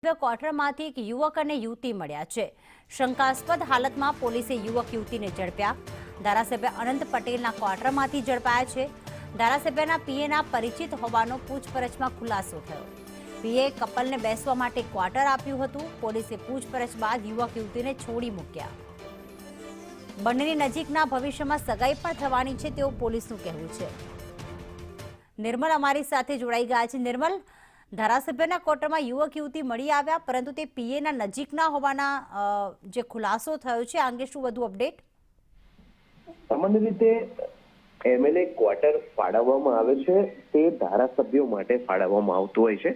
ક્વાર્ટરમાંથી એક યુવક અને યુવતી મળ્યા છે। શંકાસ્પદ હાલતમાં પોલીસે યુવક યુવતીને ઝડપ્યા। ધારાસભ્ય અનંત પટેલના ક્વાર્ટરમાંથી ઝડપાયા છે। ધારાસભ્યના પીએના પરિચિત હોવાનો પૂછપરછમાં ખુલાસો થયો। પીએ કપલને બેસવા માટે ક્વાર્ટર આપ્યું હતું। પોલીસે પૂછપરછ બાદ યુવક યુવતીને છોડી મૂક્યા। બંનેની નજીકના ભવિષ્યમાં સગાઈ પણ થવાની છે તેવું પોલીસનું કહેવું છે। નિર્મલ અમારી સાથે જોડાઈ ગયા છે। નિર્મલ, ધારાસભ્યના ક્વાર્ટરમાં યુવક યુવતી મળી આવ્યા, પરંતુ તે પીએના નજીકના હોવાના જે ખુલાસો થયો છે, આ અંગે શું વધુ અપડેટ? સામાન્ય રીતે એમએલએ ક્વાર્ટર ફાળવવામાં આવે છે તે ધારાસભ્યો માટે ફાળવવામાં આવતું હોય છે,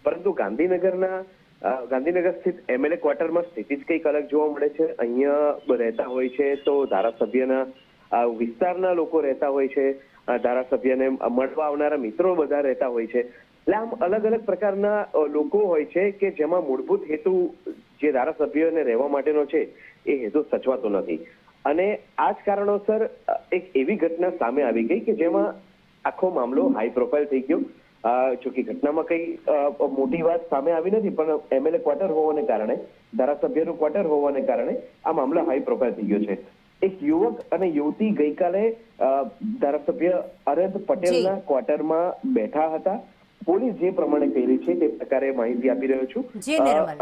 પરંતુ ગાંધીનગર સ્થિત એમએલએ ક્વાર્ટરમાં સ્થિતિ જ કંઈક અલગ જોવા મળે છે। અહીંયા રહેતા હોય છે તો ધારાસભ્યના વિસ્તારના લોકો રહેતા હોય છે, ધારાસભ્યને મળવા આવનારા મિત્રો બધા રહેતા હોય છે। એટલે આમ અલગ અલગ પ્રકારના લોકો હોય છે કે જેમાં મૂળભૂત હેતુ જે ધારાસભ્યોને રહેવા માટેનો છે એ હેતુ સચવાતો નથી, અને આ જ કારણોસર એક એવી ઘટના સામે આવી ગઈ કે જેમાં આખો મામલો હાઈ પ્રોફાઇલ થઈ ગયો। જો કે ઘટનામાં કઈ મોટી વાત સામે આવી નથી, પણ એમએલએ ક્વાર્ટર હોવાને કારણે, ધારાસભ્યનું ક્વાર્ટર હોવાને કારણે આ મામલો હાઈ પ્રોફાઇલ થઈ ગયો છે। એક યુવક અને યુવતી ગઈકાલે ધારાસભ્ય અનંત પટેલના ક્વાર્ટરમાં બેઠા હતા। પોલીસ જે પ્રમાણે કહી રહી છે તે પ્રકારે માહિતી આપી રહ્યો છું।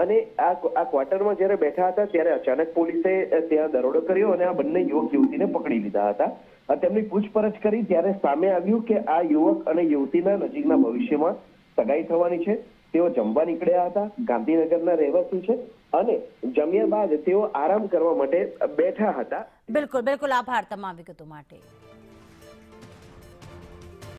અને આ ક્વાર્ટરમાં જયારે બેઠા હતા ત્યારે અચાનક પોલીસે ત્યાં દરોડો કર્યો અને આ બંને યુવક યુવતીને પકડી લીધા હતા। તેમની પૂછપરછ કરી ત્યારે સામે આવ્યું કે આ યુવક અને યુવતીના નજીકના ભવિષ્યમાં સગાઈ થવાની છે। તેઓ જમવા નીકળ્યા હતા, ગાંધીનગરના રહેવાસી છે, અને જમ્યા બાદ તેઓ આરામ કરવા માટે બેઠા હતા। બિલકુલ, આભાર તમામ વિગતો માટે।